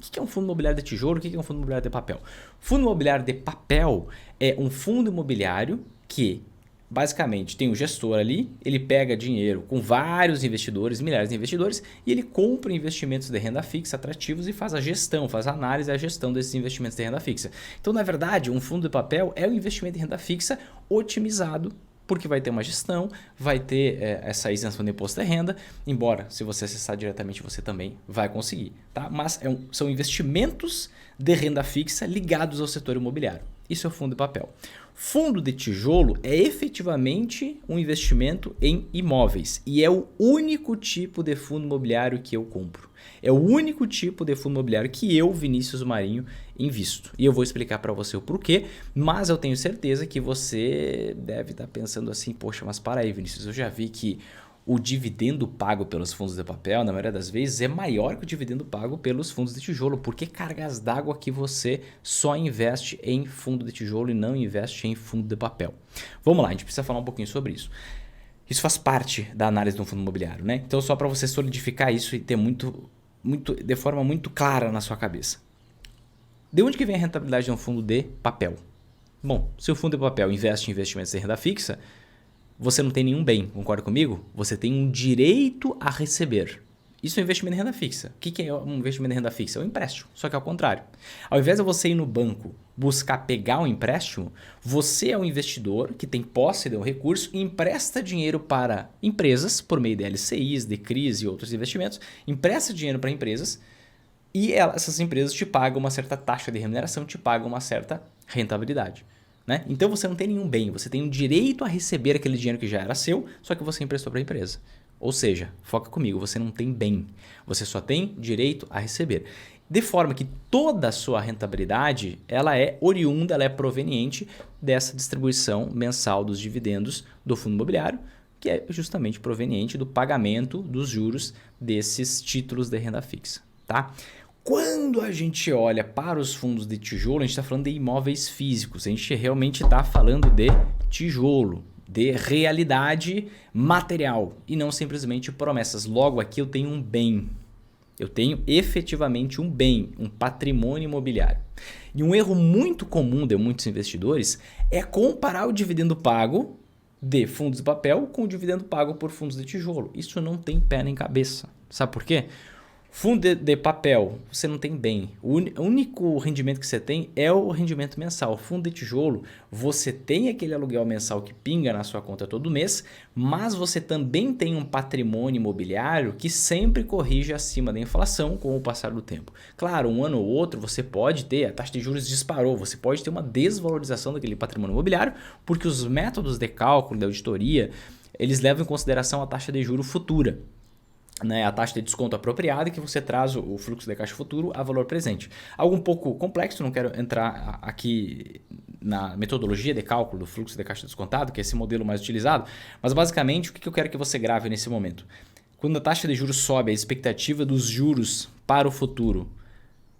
O que é um fundo imobiliário de tijolo? O que é um fundo imobiliário de papel? Fundo imobiliário de papel é um fundo imobiliário que basicamente tem um gestor ali, ele pega dinheiro com vários investidores, milhares de investidores, e ele compra investimentos de renda fixa atrativos e faz a gestão, faz a análise e a gestão desses investimentos de renda fixa. Então, na verdade, um fundo de papel é um investimento de renda fixa otimizado, porque vai ter uma gestão, vai ter essa isenção de imposto de renda, embora se você acessar diretamente você também vai conseguir, tá? Mas são investimentos de renda fixa ligados ao setor imobiliário. Isso é o fundo de papel. Fundo de tijolo é efetivamente um investimento em imóveis e é o único tipo de fundo imobiliário que eu compro. É o único tipo de fundo imobiliário que eu, Vinícius Marinho, invisto. E eu vou explicar para você o porquê, mas eu tenho certeza que você deve estar pensando assim, poxa, mas para aí, Vinícius, eu já vi que o dividendo pago pelos fundos de papel, na maioria das vezes, é maior que o dividendo pago pelos fundos de tijolo. Por que cargas d'água que você só investe em fundo de tijolo e não investe em fundo de papel? Vamos lá, a gente precisa falar um pouquinho sobre isso. Isso faz parte da análise de um fundo imobiliário, né? Então, só para você solidificar isso e ter de forma muito clara na sua cabeça. De onde que vem a rentabilidade de um fundo de papel? Bom, se o fundo de papel investe em investimentos de renda fixa, você não tem nenhum bem, concorda comigo? Você tem um direito a receber. Isso é um investimento em renda fixa. O que é um investimento em renda fixa? É um empréstimo, só que ao contrário. Ao invés de você ir no banco buscar pegar um empréstimo, você é um investidor que tem posse de um recurso e empresta dinheiro para empresas por meio de LCIs, de CRIs e outros investimentos, empresta dinheiro para empresas e essas empresas te pagam uma certa taxa de remuneração, te pagam uma certa rentabilidade. Né? Então você não tem nenhum bem, você tem um direito a receber aquele dinheiro que já era seu, só que você emprestou para a empresa. Ou seja, foca comigo, você não tem bem, você só tem direito a receber. De forma que toda a sua rentabilidade ela é oriunda, ela é proveniente dessa distribuição mensal dos dividendos do fundo imobiliário, que é justamente proveniente do pagamento dos juros desses títulos de renda fixa. Tá? Quando a gente olha para os fundos de tijolo, a gente está falando de imóveis físicos, a gente realmente está falando de tijolo, de realidade material e não simplesmente promessas. Logo aqui eu tenho um bem, eu tenho efetivamente um bem, um patrimônio imobiliário. E um erro muito comum de muitos investidores é comparar o dividendo pago de fundos de papel com o dividendo pago por fundos de tijolo. Isso não tem pé nem cabeça. Sabe por quê? Fundo de papel, você não tem bem. O único rendimento que você tem é o rendimento mensal. Fundo de tijolo, você tem aquele aluguel mensal que pinga na sua conta todo mês, mas você também tem um patrimônio imobiliário que sempre corrige acima da inflação com o passar do tempo. Claro, um ano ou outro você pode ter, a taxa de juros disparou, você pode ter uma desvalorização daquele patrimônio imobiliário, porque os métodos de cálculo da auditoria, eles levam em consideração a taxa de juros futura. Né, a taxa de desconto apropriada que você traz o fluxo de caixa futuro a valor presente. Algo um pouco complexo, não quero entrar aqui na metodologia de cálculo do fluxo de caixa descontado, que é esse modelo mais utilizado, mas basicamente o que eu quero que você grave nesse momento? Quando a taxa de juros sobe, a expectativa dos juros para o futuro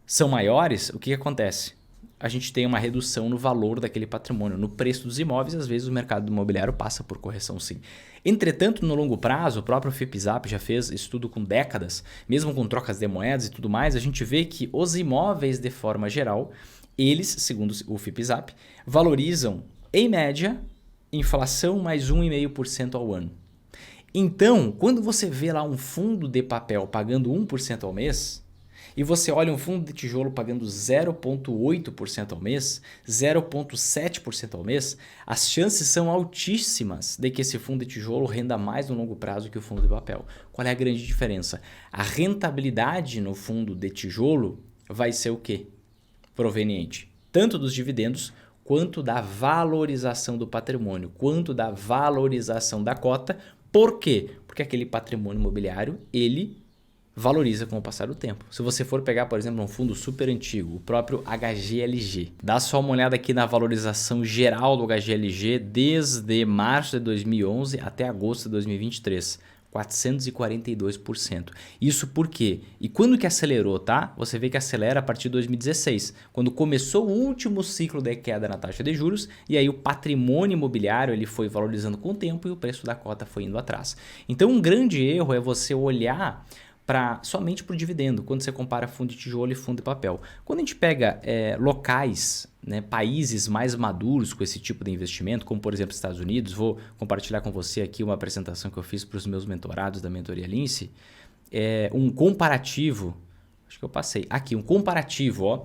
são maiores, o que acontece? A gente tem uma redução no valor daquele patrimônio, no preço dos imóveis, às vezes o mercado imobiliário passa por correção sim. Entretanto, no longo prazo, o próprio FIPZAP já fez estudo com décadas, mesmo com trocas de moedas e tudo mais, a gente vê que os imóveis de forma geral, eles, segundo o FIPZAP, valorizam em média inflação mais 1,5% ao ano. Então, quando você vê lá um fundo de papel pagando 1% ao mês, e você olha um fundo de tijolo pagando 0,8% ao mês, 0,7% ao mês, as chances são altíssimas de que esse fundo de tijolo renda mais no longo prazo que o fundo de papel. Qual é a grande diferença? A rentabilidade no fundo de tijolo vai ser o quê? Proveniente tanto dos dividendos quanto da valorização do patrimônio, quanto da valorização da cota. Por quê? Porque aquele patrimônio imobiliário, ele valoriza com o passar do tempo. Se você for pegar, por exemplo, um fundo super antigo, o próprio HGLG, dá só uma olhada aqui na valorização geral do HGLG desde março de 2011 até agosto de 2023. 442%. Isso por quê? E quando que acelerou, tá? Você vê que acelera a partir de 2016, quando começou o último ciclo de queda na taxa de juros e aí o patrimônio imobiliário ele foi valorizando com o tempo e o preço da cota foi indo atrás. Então um grande erro é você olhar somente para o dividendo, quando você compara fundo de tijolo e fundo de papel. Quando a gente pega locais, né, países mais maduros com esse tipo de investimento, como por exemplo os Estados Unidos, vou compartilhar com você aqui uma apresentação que eu fiz para os meus mentorados da mentoria Lince, um comparativo, acho que eu passei, aqui um comparativo, ó,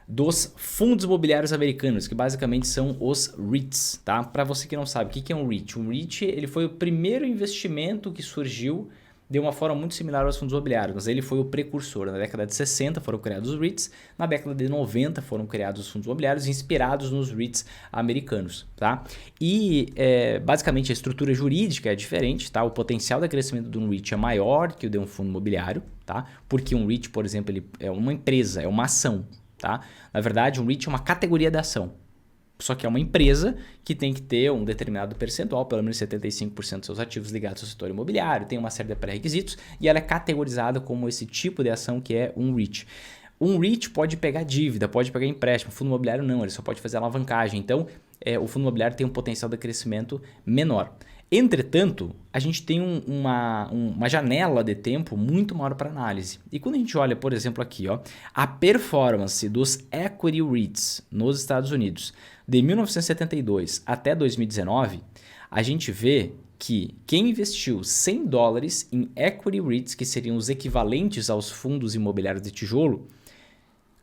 dos fundos imobiliários americanos, que basicamente são os REITs, tá? Para você que não sabe, o que é um REIT? Um REIT ele foi o primeiro investimento que surgiu de uma forma muito similar aos fundos imobiliários, mas ele foi o precursor. Na década de 60 foram criados os REITs, na década de 90 foram criados os fundos imobiliários inspirados nos REITs americanos, tá? E basicamente a estrutura jurídica é diferente, tá? O potencial de crescimento de um REIT é maior que o de um fundo imobiliário, tá? Porque um REIT, por exemplo, ele é uma empresa, é uma ação, tá? Na verdade, um REIT é uma categoria da ação. Só que é uma empresa que tem que ter um determinado percentual, pelo menos 75% dos seus ativos ligados ao setor imobiliário, tem uma série de pré-requisitos e ela é categorizada como esse tipo de ação que é um REIT. Um REIT pode pegar dívida, pode pegar empréstimo, o fundo imobiliário não, ele só pode fazer alavancagem. Então, o fundo imobiliário tem um potencial de crescimento menor. Entretanto, a gente tem uma janela de tempo muito maior para análise. E quando a gente olha, por exemplo, aqui, ó, a performance dos equity REITs nos Estados Unidos de 1972 até 2019, a gente vê que quem investiu $100 em equity REITs, que seriam os equivalentes aos fundos imobiliários de tijolo,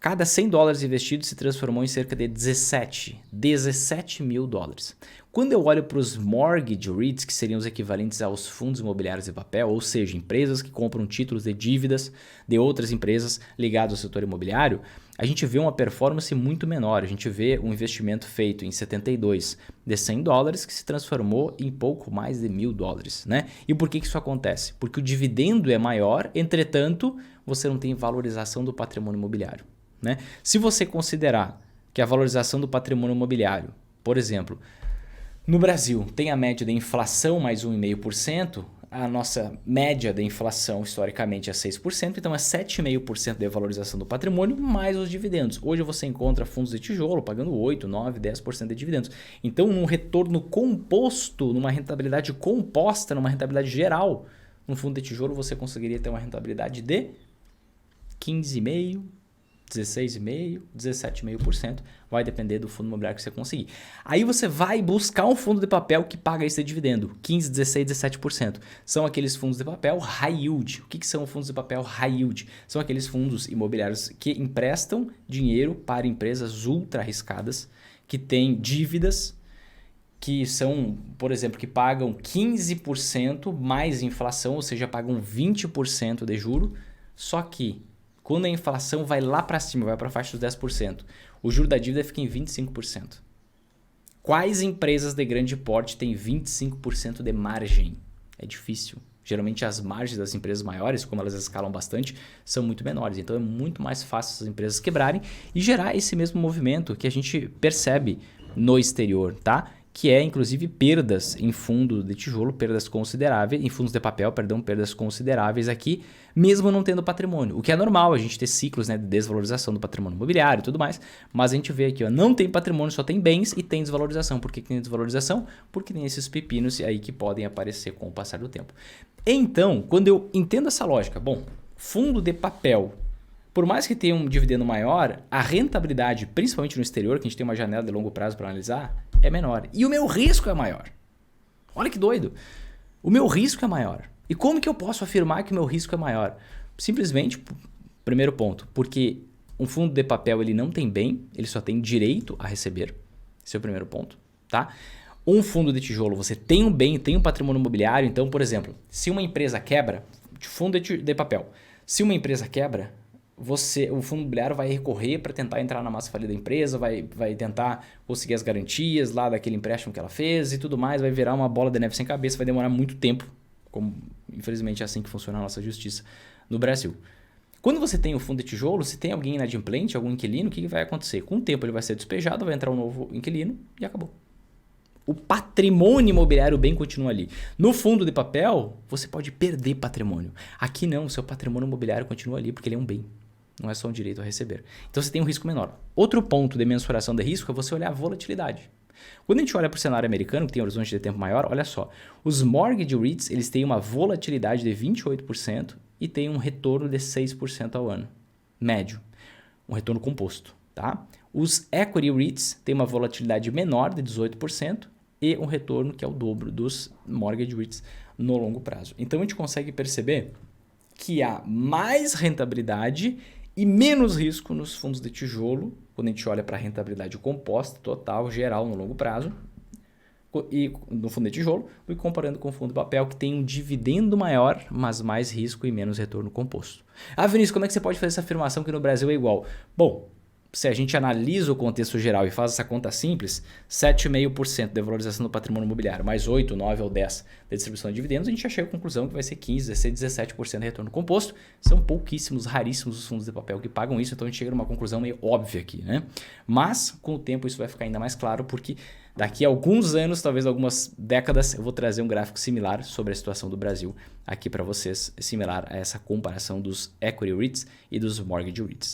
cada $100 investido se transformou em cerca de 17 mil dólares. Quando eu olho para os mortgage REITs, que seriam os equivalentes aos fundos imobiliários de papel, ou seja, empresas que compram títulos de dívidas de outras empresas ligadas ao setor imobiliário, a gente vê uma performance muito menor. A gente vê um investimento feito em 72 de $100 que se transformou em pouco mais de $1.000, né? E por que isso acontece? Porque o dividendo é maior, entretanto, você não tem valorização do patrimônio imobiliário, né? Se você considerar que a valorização do patrimônio imobiliário, por exemplo, no Brasil tem a média da inflação mais 1,5%, a nossa média da inflação historicamente é 6%, então é 7,5% de valorização do patrimônio mais os dividendos. Hoje você encontra fundos de tijolo pagando 8%, 9%, 10% de dividendos. Então, num retorno composto, numa rentabilidade composta, numa rentabilidade geral, no fundo de tijolo você conseguiria ter uma rentabilidade de 15,5%, 16,5%, 17,5%, vai depender do fundo imobiliário que você conseguir. Aí você vai buscar um fundo de papel que paga esse dividendo, 15%, 16%, 17%. São aqueles fundos de papel high yield. O que são fundos de papel high yield? São aqueles fundos imobiliários que emprestam dinheiro para empresas ultra arriscadas, que têm dívidas que são, por exemplo, que pagam 15% mais inflação, ou seja, pagam 20% de juro, só que quando a inflação vai lá para cima, vai para a faixa dos 10%, o juro da dívida fica em 25%. Quais empresas de grande porte têm 25% de margem? É difícil. Geralmente as margens das empresas maiores, como elas escalam bastante, são muito menores. Então é muito mais fácil essas empresas quebrarem e gerar esse mesmo movimento que a gente percebe no exterior, tá? Que é inclusive perdas em fundo de tijolo, perdas consideráveis, em fundos de papel, perdão, perdas consideráveis aqui, mesmo não tendo patrimônio. O que é normal, a gente ter ciclos, né, de desvalorização do patrimônio imobiliário e tudo mais, mas a gente vê aqui, ó, não tem patrimônio, só tem bens e tem desvalorização. Por que tem desvalorização? Porque tem esses pepinos aí que podem aparecer com o passar do tempo. Então, quando eu entendo essa lógica, bom, fundo de papel, por mais que tenha um dividendo maior, a rentabilidade, principalmente no exterior, que a gente tem uma janela de longo prazo para analisar, é menor. E o meu risco é maior. Olha que doido. O meu risco é maior. E como que eu posso afirmar que o meu risco é maior? Simplesmente, primeiro ponto, porque um fundo de papel ele não tem bem, ele só tem direito a receber. Esse é o primeiro ponto, tá? Um fundo de tijolo, você tem um bem, tem um patrimônio imobiliário. Então, por exemplo, se uma empresa quebra, fundo de papel, se uma empresa quebra, o fundo imobiliário vai recorrer para tentar entrar na massa falida da empresa, vai tentar conseguir as garantias lá daquele empréstimo que ela fez e tudo mais, vai virar uma bola de neve sem cabeça, vai demorar muito tempo, como infelizmente é assim que funciona a nossa justiça no Brasil. Quando você tem o fundo de tijolo, se tem alguém inadimplente, algum inquilino, o que vai acontecer? Com o tempo ele vai ser despejado, vai entrar um novo inquilino e acabou. O patrimônio imobiliário bem continua ali. No fundo de papel, você pode perder patrimônio. Aqui não, o seu patrimônio imobiliário continua ali porque ele é um bem. Não é só um direito a receber. Então você tem um risco menor. Outro ponto de mensuração de risco é você olhar a volatilidade. Quando a gente olha para o cenário americano, que tem um horizonte de tempo maior, olha só. Os mortgage REITs eles têm uma volatilidade de 28% e tem um retorno de 6% ao ano, médio, um retorno composto. Tá? Os Equity REITs têm uma volatilidade menor de 18% e um retorno que é o dobro dos Mortgage REITs no longo prazo. Então a gente consegue perceber que há mais rentabilidade e menos risco nos fundos de tijolo, quando a gente olha para a rentabilidade composta, total, geral, no longo prazo, e no fundo de tijolo, e comparando com o fundo de papel, que tem um dividendo maior, mas mais risco e menos retorno composto. Ah, Vinícius, como é que você pode fazer essa afirmação que no Brasil é igual? Bom, se a gente analisa o contexto geral e faz essa conta simples, 7,5% de valorização do patrimônio imobiliário, mais 8, 9 ou 10 de distribuição de dividendos, a gente já chega à conclusão que vai ser 15, 16, 17% de retorno composto. São pouquíssimos, raríssimos os fundos de papel que pagam isso, então a gente chega numa conclusão meio óbvia aqui, né? Mas, com o tempo, isso vai ficar ainda mais claro, porque daqui a alguns anos, talvez algumas décadas, eu vou trazer um gráfico similar sobre a situação do Brasil aqui para vocês, similar a essa comparação dos Equity REITs e dos Mortgage REITs.